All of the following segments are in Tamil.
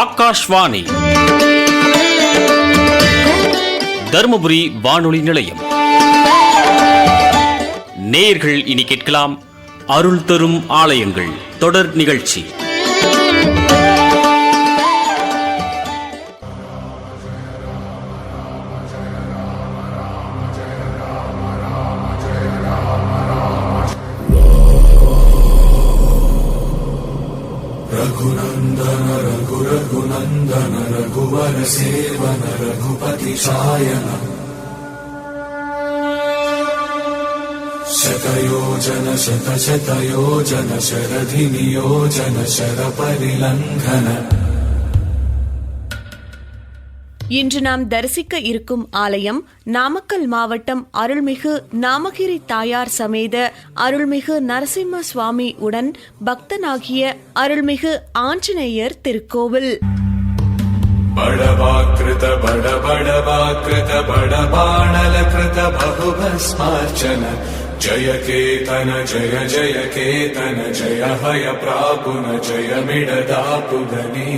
ஆகாஷ்வாணி தர்மபுரி வானொலி நிலையம். நேயர்கள் இனி கேட்கலாம் அருள் தரும் ஆலயங்கள் தொடர் நிகழ்ச்சி. रघुनंदन रघुरघुनंदन रघुवर सेवन रघुपति शायन शतयोजन शतशतयोजन शरधि नियोजन शरपरिलंघन. இன்று நாம் தரிசிக்க இருக்கும் ஆலயம் நாமக்கல் மாவட்டம் அருள்மிகு நாமகிரி தாயார் சமேத அருள்மிகு நரசிம்ம சுவாமி உடன் பக்தனாகிய அருள்மிகு ஆஞ்சநேயர் திருக்கோவில். बड़वाकृत बड़वाकृत बड़बाणलकृत बहुभस्मार्चन जय केतन जय जय केतन जय हय प्रापुन जय मिडदापुगनी.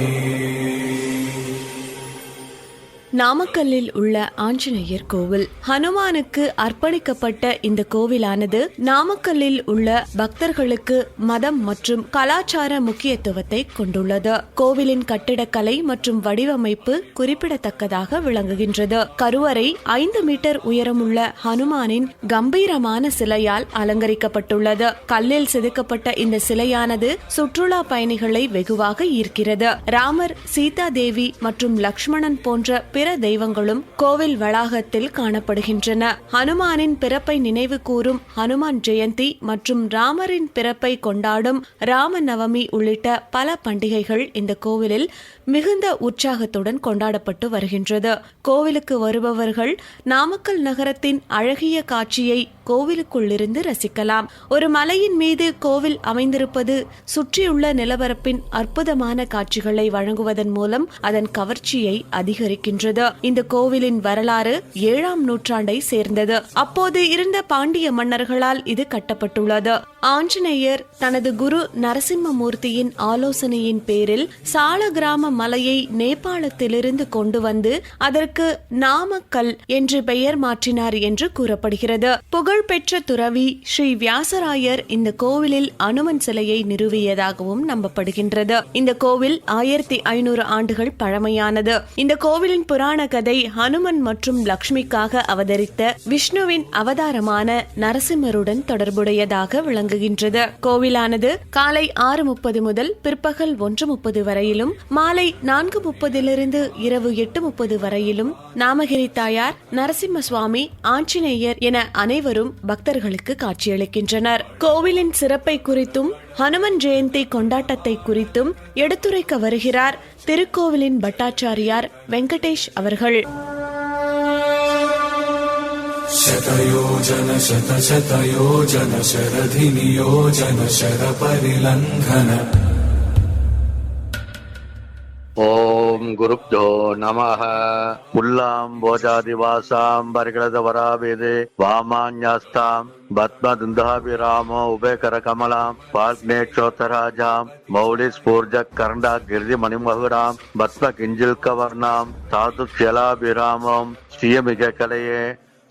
நாமக்கல்லில் உள்ள ஆஞ்சநேயர் கோவில் ஹனுமானுக்கு அர்ப்பணிக்கப்பட்ட இந்த கோவிலானது நாமக்கல்லில் உள்ள பக்தர்களுக்கு மதம் மற்றும் கலாச்சார முக்கியத்துவத்தை கொண்டுள்ளது. கோவிலின் கட்டிடக்கலை மற்றும் வடிவமைப்பு குறிப்பிடத்தக்கதாக விளங்குகின்றது. கருவறை 5 மீட்டர் உயரமுள்ள ஹனுமானின் கம்பீரமான சிலையால் அலங்கரிக்கப்பட்டுள்ளது. கல்லில் செதுக்கப்பட்ட இந்த சிலையானது சுற்றுலா பயணிகளை வெகுவாக ஈர்க்கிறது. ராமர், சீதா தேவி மற்றும் லக்ஷ்மணன் போன்ற பிற தெய்வங்களும் கோவில் வளாகத்தில் காணப்படுகின்றன. ஹனுமானின் பிறப்பை நினைவு கூறும் ஹனுமான் ஜெயந்தி மற்றும் ராமரின் பிறப்பை கொண்டாடும் ராம நவமி உள்ளிட்ட பல பண்டிகைகள் இந்த கோவிலில் மிகுந்த உற்சாகத்துடன் கொண்டாடப்பட்டு வருகின்றது. கோவிலுக்கு வருபவர்கள் நாமக்கல் நகரத்தின் அழகிய காட்சியை கோவிலுக்குள்ளிருந்து ரசிக்கலாம். ஒரு மலையின் மீது கோவில் அமைந்திருப்பது சுற்றியுள்ள நிலப்பரப்பின் அற்புதமான காட்சிகளை வழங்குவதன் மூலம் அதன் கவர்ச்சியை அதிகரிக்கின்றது. இந்த கோவிலின் வரலாறு 7ஆம் நூற்றாண்டை சேர்ந்தது. அப்போது இருந்த பாண்டிய மன்னர்களால் இது கட்டப்பட்டுள்ளது. ஆஞ்சநேயர் தனது குரு நரசிம்மமூர்த்தியின் ஆலோசனையின் பேரில் சால கிராம மலையை நேபாளத்திலிருந்து கொண்டு வந்து அதற்கு நாமக்கல் என்று பெயர் மாற்றினார் என்று கூறப்படுகிறது. புகழ்பெற்ற துறவி ஸ்ரீ வியாசராயர் இந்த கோவிலில் அனுமன் சிலையை நிறுவியதாகவும் நம்பப்படுகின்றது. இந்த கோவில் 1500 ஆண்டுகள் பழமையானது. இந்த கோவிலின் புராண கதை ஹனுமன் மற்றும் லக்ஷ்மிக்காக அவதரித்த விஷ்ணுவின் அவதாரமான நரசிம்மருடன் தொடர்புடையதாக விளங்குகின்றது. கோவிலானது காலை 6:30 முதல் பிற்பகல் 1:30 வரையிலும் மாலை 4:30 இரவு 8:30 வரையிலும் நாமகிரி தாயார், நரசிம்ம சுவாமி, ஆஞ்சநேயர் என அனைவரும் பக்தர்களுக்கு காட்சியளிக்கின்றனர். கோவிலின் சிறப்பை குறித்தும் ஹனுமன் ஜெயந்தி கொண்டாட்டத்தை குறித்தும் எடுத்துரைக்க வருகிறார் திருக்கோவிலின் பட்டாச்சாரியார் வெங்கடேஷ் அவர்கள். शतयोजन शतशतयोजन शरधि नियोजन शरपरिलंघन. ஓம் குருப்தோ நமஹ. புல்லாம் போஜாதிவாசாம் பரிகலத வராபேதே வாமான்யாஸ்தாம் பத்மதுந்தாபிராமோ உபேகர கமலாம் பால்க்னேக்ஷோத்தராஜாம் மௌலி ஸ்பூர்ஜக் கரண்டா கிருதி மணிமகுராம் பத்ம கிஞ்சில் கவர்ணாம் தாது ஷலாபிராமம் ஸ்ரீயமிக கலையே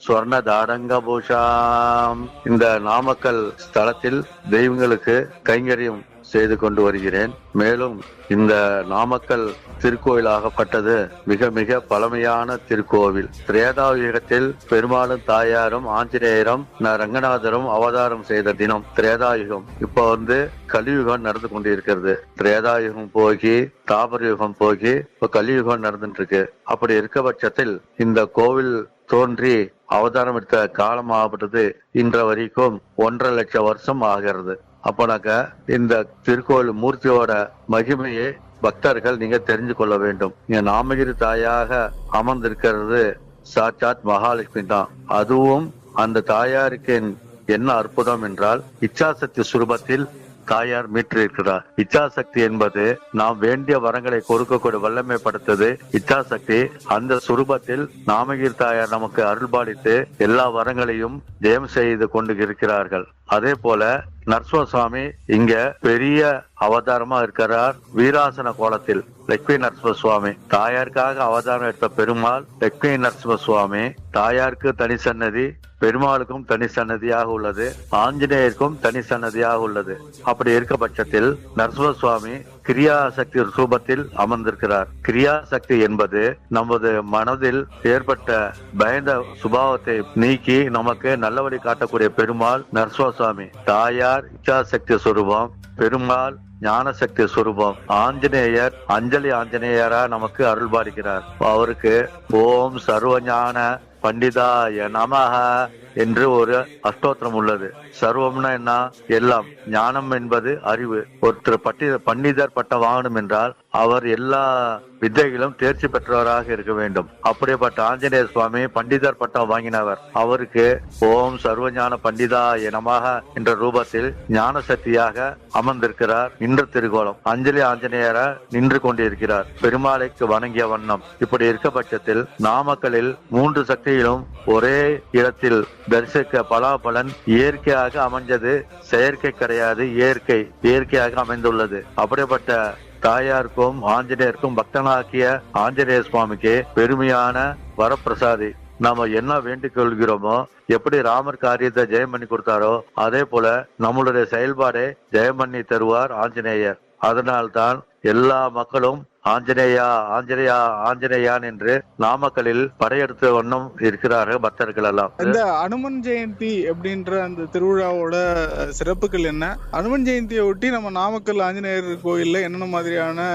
ஸ்வர்ண தாரங்க பூஷாம். இந்த நாமக்கல் ஸ்தலத்தில் தெய்வங்களுக்கு கைங்கரியம் செய்து கொண்டு வருகிறேன். மேலும் இந்த நாமக்கல் திருக்கோயிலாகப்பட்டது மிக மிக பழமையான திருக்கோவில். திரேதாயுகத்தில் பெருமாளும் தாயாரும் ஆஞ்சநேயரும் ரங்கநாதரும் அவதாரம் செய்த தினம் திரேதாயுகம். இப்போ கலியுகம் நடந்து கொண்டிருக்கிறது. திரேதாயுகம் போகி தாபர யுகம் போகி இப்ப கலியுகம் நடந்துட்டு இருக்கு. அப்படி இருக்க பட்சத்தில் இந்த கோவில் தோன்றி அவதாரம் எடுத்த காலம் ஆகப்பட்டது இன்ற வரைக்கும் 1.5 லட்சம் வருஷம் ஆகிறது. அப்போனாக்க இந்த திருக்கோவில் மூர்த்தியோட மகிமையை பக்தர்கள் நீங்க தெரிஞ்சு கொள்ள வேண்டும். இங்க நாமகிரி தாயாக அமர்ந்திருக்கிறது சாட்சாத் மகாலட்சுமி தான். அதுவும் அந்த தாயாருக்கு என்ன அற்புதம் என்றால் இச்சாசக்தி சுரூபத்தில் தாயார் மீட்டிருக்கிறார். இச்சாசக்தி என்பது நாம் வேண்டிய வரங்களை கொடுக்கக்கூடிய வல்லமை படுத்தது இச்சாசக்தி. அந்த சுரூபத்தில் நாமகிரி தாயார் நமக்கு அருள்பாலித்து எல்லா வரங்களையும் ஜெயம் செய்து கொண்டு இருக்கிறார்கள். அதே போல நரசிம்மசுவாமி இங்க பெரிய அவதாரமா இருக்கிறார். வீராசன கோலத்தில் லட்சுமி நரசிம்ம சுவாமி தாயாருக்காக அவதாரம் எடுத்த பெருமாள் லட்சுமி நரசிம்ம சுவாமி. தாயாருக்கு தனி சன்னதி, பெருமாளுக்கும் தனி சன்னதியாக உள்ளது, ஆஞ்சநேயருக்கும் தனி சன்னதியாக உள்ளது. அப்படி இருக்க பட்சத்தில் நரசிம்ம சுவாமி கிரியாசக்தி ரூபத்தில் அமர்ந்திருக்கிறார். கிரியாசக்தி என்பது நமது மனதில் ஏற்பட்ட பயந்த சுபாவத்தை நீக்கி நமக்கு நல்ல வழி காட்டக்கூடிய பெருமாள் நரசிம்ம சுவாமி. தாயார் இச்சாசக்தி சுரூபம், பெருமாள் ஞானசக்தி சுரூபம், ஆஞ்சநேயர் அஞ்சலி ஆஞ்சநேயரா நமக்கு அருள்பாலிக்கிறார். அவருக்கு ஓம் சர்வஞான பண்டிதாய நமஹ என்று ஒரு அஷ்டோத்திரம் உள்ளது. சர்வம்னா என்ன? எல்லாம். ஞானம் என்பது அறிவு. ஒருத்தர் பண்டிதர் பட்டம் வாங்கணும் என்றால் அவர் எல்லா வித்தைகளும் தேர்ச்சி பெற்றவராக இருக்க வேண்டும். அப்படிப்பட்ட ஆஞ்சநேய சுவாமி பண்டிதர் பட்டம் வாங்கினவர். அவருக்கு ஓம் சர்வஞான பண்டிதாய நமஹ என்ற ரூபத்தில் ஞான சக்தியாக அமர்ந்திருக்கிறார். நின்ற திருகோலம் அஞ்சலி ஆஞ்சநேயர நின்று கொண்டிருக்கிறார், பெருமாளைக்கு வணங்கிய வண்ணம். இப்படி இருக்க பட்சத்தில் நாமக்கலில் 3 சக்தியிலும் ஒரே இடத்தில் தரிசிக்க பலாபலன் இயற்கையாக அமைஞ்சது. செயற்கை கிடையாது, இயற்கையாக அமைந்துள்ளது. அப்படிப்பட்ட தாயாருக்கும் ஆஞ்சநேயருக்கும் பக்தனாக்கிய ஆஞ்சநேய சுவாமிக்கு பெருமையான வரப்பிரசாதி. நாம என்ன வேண்டிக் கொள்கிறோமோ, எப்படி ராமர் காரியத்தை ஜெயம் பண்ணி கொடுத்தாரோ அதே போல நம்மளுடைய செயல்பாடை ஜெயம் பண்ணி தருவார் ஆஞ்சநேயர். அதனால்தான் எல்லா மக்களும் ஆஞ்சநேயா ஆஞ்சநேயா ஆஞ்சநேயான் என்று நாமக்கலில் படையெடுத்த வண்ணம் இருக்கிறார்கள் பக்தர்கள் எல்லாம். இந்த அனுமன் ஜெயந்தி அப்படின்ற அந்த திருவிழாவோட சிறப்புகள் என்ன? அனுமன் ஜெயந்தியை ஒட்டி நம்ம நாமக்கல் ஆஞ்சநேயர் கோயில்ல என்னென்ன மாதிரியான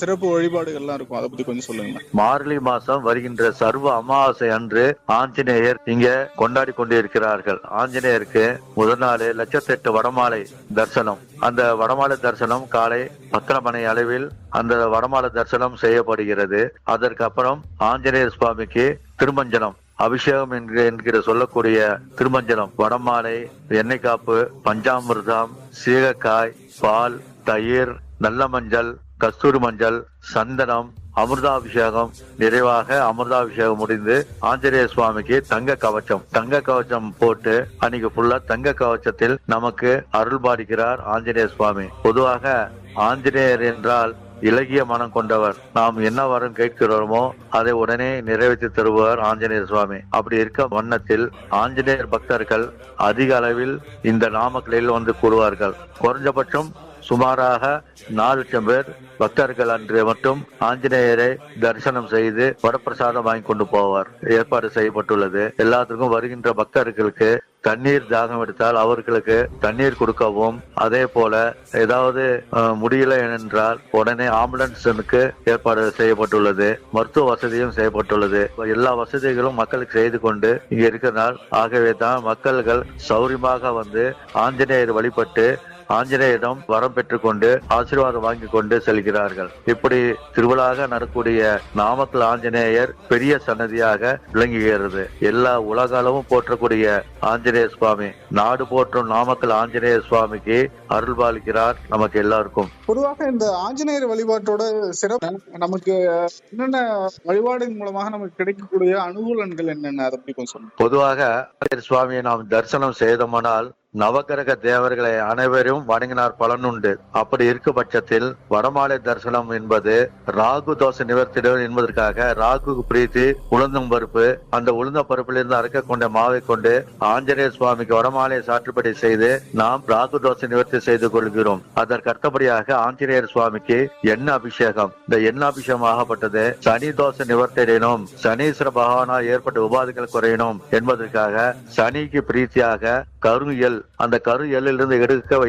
சிறப்பு வழிபாடுகள்லாம் இருக்கும், அதை பத்தி கொஞ்சம் சொல்லுங்க. மார்கழி மாசம் வருகின்ற சர்வ அமாவாசை அன்று ஆஞ்சநேயர் இங்க கொண்டாடி கொண்டிருக்கிறார்கள். ஆஞ்சநேயருக்கு முதல் நாள் 108 வடமாலை தரிசனம். அந்த வடமாலை தரிசனம் காலை 10 மணி அளவில் அந்த வடமாலை தரிசனம் செய்யப்படுகிறது. அதற்கு அப்புறம் ஆஞ்சநேயர் சுவாமிக்கு திருமஞ்சனம் அபிஷேகம் என்கிற சொல்லக்கூடிய திருமஞ்சனம், வடமாலை, எண்ணெய் காப்பு, பஞ்சாமிர்தம், சீகக்காய், பால், தயிர், நல்ல மஞ்சள், கஸ்தூரி மஞ்சள், சந்தனம், அமிர்தாபிஷேகம். நிறைவாக அமிர்தாபிஷேகம் முடிந்து ஆஞ்சநேய சுவாமிக்கு தங்க கவச்சம் போட்டு அன்னைக்கு ஃபுல்லா தங்க கவச்சத்தில் நமக்கு அருள் பாலிக்கிறார் ஆஞ்சநேய சுவாமி. பொதுவாக ஆஞ்சநேயர் என்றால் இலகிய மனம் கொண்டவர். நாம் என்ன வரம் கேட்கிறோமோ அதை உடனே நிறைவேற்றி தருவார் ஆஞ்சநேயர் சுவாமி. அப்படி இருக்க வண்ணத்தில் ஆஞ்சநேயர் பக்தர்கள் அதிக அளவில் இந்த நாமக்கலில் வந்து கூடுவார்கள். குறைஞ்சபட்சம் சுமாராக 4 லட்சம் பேர் பக்தர்கள் அன்று மட்டும் ஆஞ்சநேயரை தரிசனம் செய்து வரப்பிரசாதம் வாங்கி கொண்டு போவார். ஏற்பாடு செய்யப்பட்டுள்ளது. எல்லாத்துக்கும் வருகின்ற பக்தர்களுக்கு தண்ணீர் தாகம் எடுத்தால் அவர்களுக்கு தண்ணீர் கொடுக்கவும், அதே போல ஏதாவது முடியல என்றால் உடனே ஆம்புலன்ஸுக்கு ஏற்பாடு செய்யப்பட்டுள்ளது. மருத்துவ வசதியும் செய்யப்பட்டுள்ளது. எல்லா வசதிகளும் மக்களுக்கு செய்து கொண்டு இங்க இருக்கிறனால் ஆகவே தான் மக்கள்கள் சௌரியமாக வந்து ஆஞ்சநேயர் வழிபட்டு ஆஞ்சநேயரிடம் வரம் பெற்றுக் கொண்டு ஆசீர்வாதம் வாங்கி கொண்டு செல்கிறார்கள். இப்படி திருவிழாக நடக்கூடிய நாமக்கல் ஆஞ்சநேயர் பெரிய சன்னதியாக விளங்குகிறது. எல்லா உலக அளவும் போற்றக்கூடிய ஆஞ்சநேய சுவாமி, நாடு போற்றும் நாமக்கல் ஆஞ்சநேய சுவாமிக்கு அருள் பாலிக்கிறார் நமக்கு எல்லாருக்கும். பொதுவாக இந்த ஆஞ்சநேயர் வழிபாட்டோட சிறப்பு நமக்கு என்னென்ன வழிபாடின் மூலமாக நமக்கு கிடைக்கக்கூடிய அனுகூலங்கள் என்னென்ன, அதை பத்தி கொஞ்சம் சொல்லுங்க. பொதுவாக சுவாமியை நாம் தரிசனம் செய்தோமானால் நவகிரக தேவர்களை அனைவரும் வணங்கினார் பலன் உண்டு. அப்படி இருக்க பட்சத்தில் வடமாலை தரிசனம் என்பது ராகு தோஷ நிவர்த்திகள் என்பதற்காக ராகு பிரீத்தி உளுந்தம் பருப்பு, அந்த உளுந்த பருப்பிலிருந்து அரைக்க கொண்ட மாவை கொண்டு ஆஞ்சநேய சுவாமிக்கு வடமாலை சாற்றுப்படி செய்து நாம் ராகு தோஷ நிவர்த்தி செய்து கொள்கிறோம். அதற்கு அடுத்தபடியாக ஆஞ்சநேயர் சுவாமிக்கு எண்ணெய் அபிஷேகம். இந்த எண்ணெய் அபிஷேகம் ஆகப்பட்டது சனி தோஷ நிவர்த்தியினும் சனீஸ்வர பகவானால் ஏற்பட்ட உபாதைகள் குறையணும் என்பதற்காக சனிக்கு பிரீத்தியாக கரு எல், அந்த கரு எல்லிலிருந்து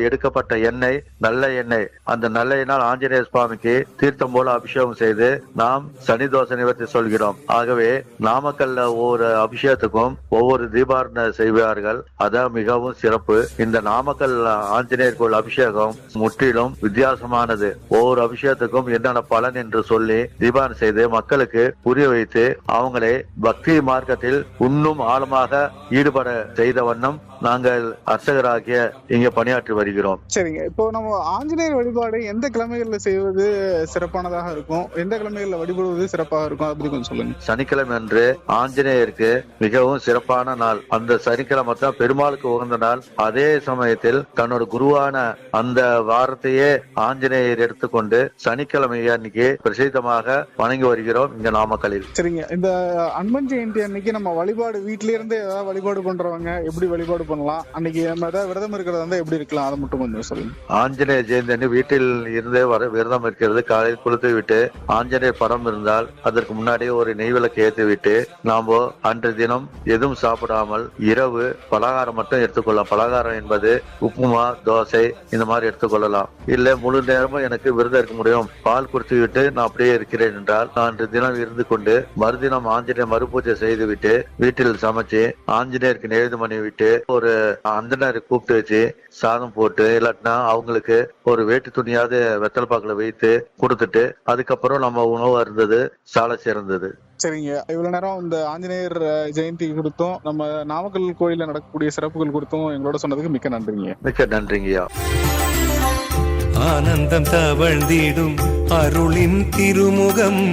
எடுக்கப்பட்ட எண்ணெய் நல்ல எண்ணெய், அந்த நல்ல எண்ணெய் ஆஞ்சநேய சுவாமிக்கு தீர்த்தம் போல அபிஷேகம் செய்து நாம் சனி தோஷ நிவர்த்தி சொல்கிறோம். ஆகவே நாமக்கல்ல ஒவ்வொரு அபிஷேகத்துக்கும் ஒவ்வொரு தீபாரணை செய்வார்கள். அதான் மிகவும் சிறப்பு. இந்த நாமக்கல் ஆஞ்சநேயர் கோயில் அபிஷேகம் முற்றிலும் வித்தியாசமானது. ஒவ்வொரு அபிஷேகத்துக்கும் என்னென்ன பலன் என்று சொல்லி தீபாரணை செய்து மக்களுக்கு புரிய வைத்து அவங்களை பக்தி மார்க்கத்தில் இன்னும் ஆழமாக ஈடுபட செய்த வண்ணம் நாங்கள் அர்ச்சகராகிய இங்க பணியாற்றி வருகிறோம். சரிங்க, இப்போ நம்ம ஆஞ்சநேயர் வழிபாடு எந்த கிழமைகள்ல செய்வது சிறப்பானதாக இருக்கும், எந்த கிழமைகள்ல வழிபடுவது சிறப்பாக இருக்கும், அப்படி கொஞ்சம் சொல்லுங்க. சனிக்கிழமை அன்று ஆஞ்சநேயருக்கு மிகவும் சிறப்பான நாள். அந்த சனிக்கிழமை தான் பெருமாளுக்கு உகந்த நாள். அதே சமயத்தில் தன்னோட குருவான அந்த வாரத்தையே ஆஞ்சநேயர் எடுத்துக்கொண்டு சனிக்கிழமை அன்னைக்கு பிரசித்தமாக வணங்கி வருகிறோம் இங்க நாமக்கலில். சரிங்க, இந்த அனுமன் ஜெயந்தி அன்னைக்கு நம்ம வழிபாடு வீட்ல இருந்து ஏதாவது வழிபாடு பண்றவங்க எப்படி வழிபாடு பண்ணலாம், அன்னைக்கு நம்ம ஏதாவது விரதம் இருக்கிறதா இருந்தா எப்படி இருக்கலாம், அதை மட்டும் கொஞ்சம் சொல்லுங்க. ஆஞ்சநேயர் ஜெயந்தி அன்னைக்கு வீட்டில் இருந்தே விரதம் இருக்கிறது. காலையில் குளித்து விட்டு ஆஞ்சநேயர் படம் இருந்தால் அதற்கு முன்னாடியே ஒரு நெய் விளக்கு ஏற்றி விட்டு நாம அன்று தினம் எதுவும் சாப்பிடாமல் இரவு பலகாரம் மட்டும் எடுத்துக்கொள்ளலாம். பலகாரம் என்பது உப்புமா, தோசை இந்த மாதிரி எடுத்துக்கொள்ளலாம். இல்ல முழு நேரமும் எனக்கு விரதம் இருக்க முடியும், பால் குடித்து விட்டு நான் அப்படியே இருக்கிறேன் என்றால் அன்று தினம் இருந்து கொண்டு மறுதினம் ஆஞ்சநேயர் மறுபூஜை செய்து விட்டு வீட்டில் சமைச்சு ஆஞ்சநேயருக்கு நெய்வேத்தியம் பண்ணி விட்டு ஒரு அந்தனரை கூப்பிட்டு வச்சு சாதம் போட்டு இல்லாட்டினா அவங்களுக்கு ஒரு வேட்டு துணியாவது வெத்தலை பாக்குல வைத்து கொடுத்துட்டு அதுக்கப்புறம் நம்ம உணவு இருந்தது சாலை சிறந்தது. சரிங்க, இவ்வளவு நேரம் இந்த ஆஞ்சநேயர் ஜெயந்தி கொடுத்தும் நம்ம நாமக்கல் கோயில நடக்கக்கூடிய சிறப்புகள் கொடுத்தும் எங்களோட சொன்னதுக்கு மிக்க நன்றிங்க. மிக்க நன்றிங்கய்யா. ஆனந்தம் தவழ்ந்திடும் அருளின் திருமுகம்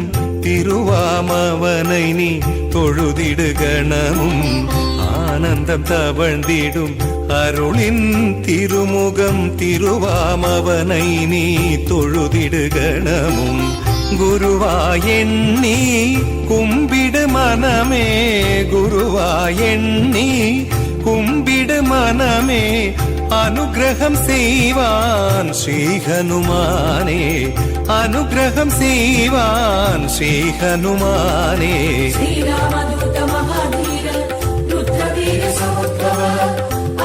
திருவாமவனை நீ தொழுதிடு கணமும். ஆனந்தம் தவழ்ந்திடும் அருளின் திருமுகம் திருவாமவனை நீ தொழுதிடு கணமும். குருவாயெண்ணி கும்பிடு மனமே, குருவாயெண்ணி கும்பிடு மனமே, அனுகிரகம் செய்வான் ஸ்ரீ ஹனுமானே, அனுகிரகம் செய்வான் ஸ்ரீ ஹனுமானே. ஸ்ரீராமதூத மகாதீர ருத்ரவீர சமுத்பவ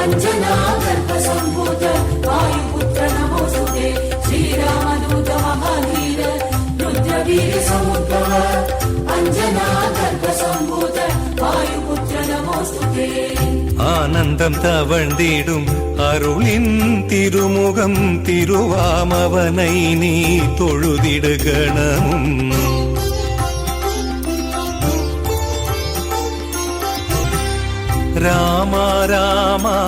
அஞ்சனா கல்ப சம்பூத வாயுபுத்ர நமோஸ்துதே. ஸ்ரீராமதூத மகாதீர ருத்ரவீர சமுத்பவ அஞ்சனா கல்ப சம்பூத வாயுபுத்ர நமோஸ்துதே. ஆனந்தம் தவழ்ந்திடும் அருளின் திருமுகம் திருவாமவனை நீ தொழுதிடு கணமும். ராமா ராமா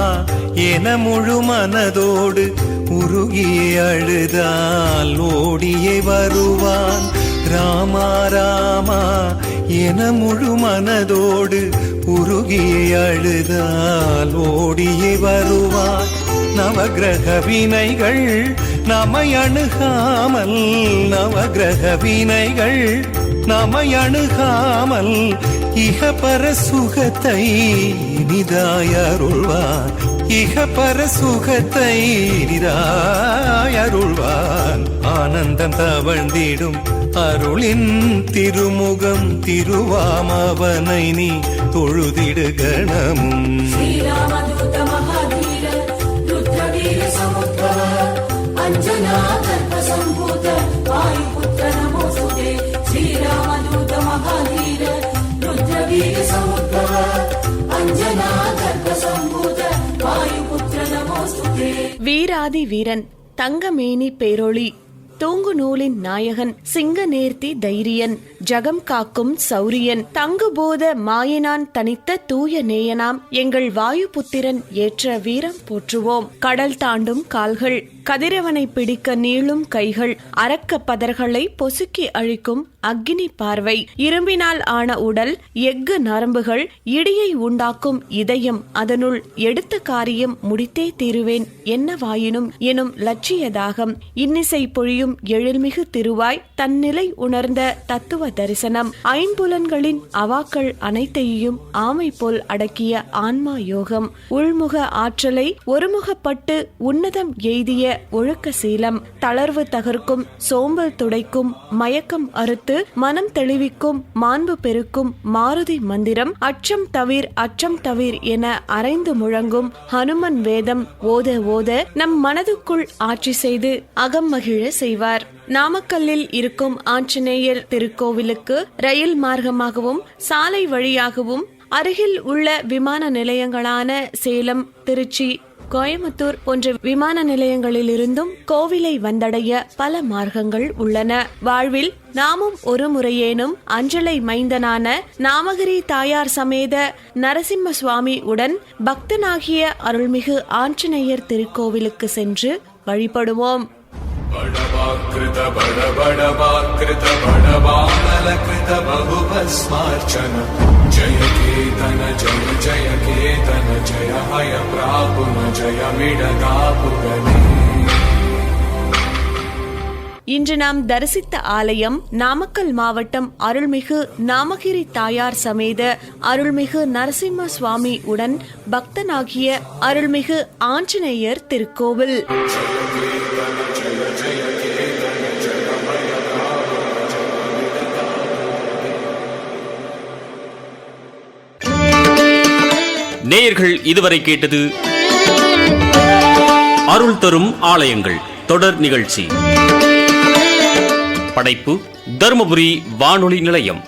என முழு மனதோடு உருகியே அழுதால் ஓடியே வருவான். ராமா ராமா என முழு மனதோடு உருகியே அழுதால் ஓடியே வருவான். நவகிரக வினைகள் நம்மை அணுகாமல், நவகிரக வினைகள் நம்மை அணுகாமல் இகபர சுகத்தை இனிதாயருள்வான், இகபர சுகத்தை இனிதாயருள்வான். ஆனந்தம் தவழ்ந்திடும் அருளின் திருமுகம் திருவாமவனை நீ தொழுதிடு கணமும். ஸ்ரீராமதூத மகாதீர ருத்ரவீர சமுத்பவ அஞ்சனா கல்ப சம்பூத வாயுபுத்ர நமோஸ்துதே. ஸ்ரீராமதூத மகாதீர ருத்ரவீர சமுத்பவ அஞ்சனா கல்ப சம்பூத வாயுபுத்ர நமோஸ்துதே. வீராதி வீரன், தங்கமேனி பேரொளி, தூங்கு நூலின் நாயகன், சிங்க நேர்த்தி தைரியன், ஜகம் காக்கும் சௌரியன், தங்குபோத மாயனான் தனித்த தூய நேயனாம் எங்கள் வாயுபுத்திரன் ஏற்ற வீரம் போற்றுவோம். கடல் தாண்டும் கால்கள், கதிரவனை பிடிக்க நீளும் கைகள், அரக்க பதர்களை பொசுக்கி அழிக்கும் அக்னி பார்வை, இரும்பினால் ஆன உடல், எஃகு நரம்புகள், இடியை உண்டாக்கும் இதயம், அதனுள் எடுத்த காரியம் முடித்தே தீருவேன் என்னவாயினும் எனும் லட்சிய தாகம், இன்னிசை பொழியும் எழில்மிகு திருவாய், தன்னிலை உணர்ந்த தத்துவ தரிசனம், ஐம்புலன்களின் அவாக்கள் அனைத்தையும் ஆமை போல் அடக்கிய ஆன்மா யோகம், உள்முக ஆற்றலை ஒருமுகப்பட்டு உன்னதம் எய்திய ஒழுக்க சீலம், தளர்வு தகர்க்கும் சோம்பல் துடைக்கும் மயக்கம் அறுத்து மனம் தெளிவிக்கும் மாண்பு பெருக்கும் மாருதி மந்திரம், அச்சம் தவிர் அச்சம் தவிர் என அரைந்து முழங்கும் ஹனுமன் வேதம் ஓத ஓத நம் மனதுக்குள் ஆட்சி செய்து அகம் மகிழ செய்வார். நாமக்கல்லில் இருக்கும் ஆஞ்சநேயர் திருக்கோவிலுக்கு ரயில் மார்க்கமாகவும் சாலை வழியாகவும் அருகில் உள்ள விமான நிலையங்களான சேலம், திருச்சி, கோயம்புத்தூர் போன்ற விமான நிலையங்களிலிருந்தும் கோவிலை வந்தடைய பல மார்க்கங்கள் உள்ளன. வாழ்வில் நாமும் ஒரு முறையேனும் அஞ்சலை மைந்தனான நாமகிரி தாயார் சமேத நரசிம்ம சுவாமி உடன் பக்தனாகிய அருள்மிகு ஆஞ்சநேயர் திருக்கோவிலுக்கு சென்று வழிபடுவோம். बडवाकृत बडवाकृत बडवानलकृत बहुभस्मार्चन जय केतन जय केतन जय हय प्रापुन जय मिडगापुगने. இன்று நாம் தரிசித்த ஆலயம் நாமக்கல் மாவட்டம் அருள்மிகு நாமகிரி தாயார் சமேத அருள்மிகு நரசிம்ம சுவாமி உடன் பக்தனாகிய அருள்மிகு ஆஞ்சநேயர் திருக்கோவில். நேயர்கள் இதுவரை கேட்டது அருள் தரும் ஆலயங்கள் தொடர் நிகழ்ச்சி. படைப்பு தருமபுரி வானொலி நிலையம்.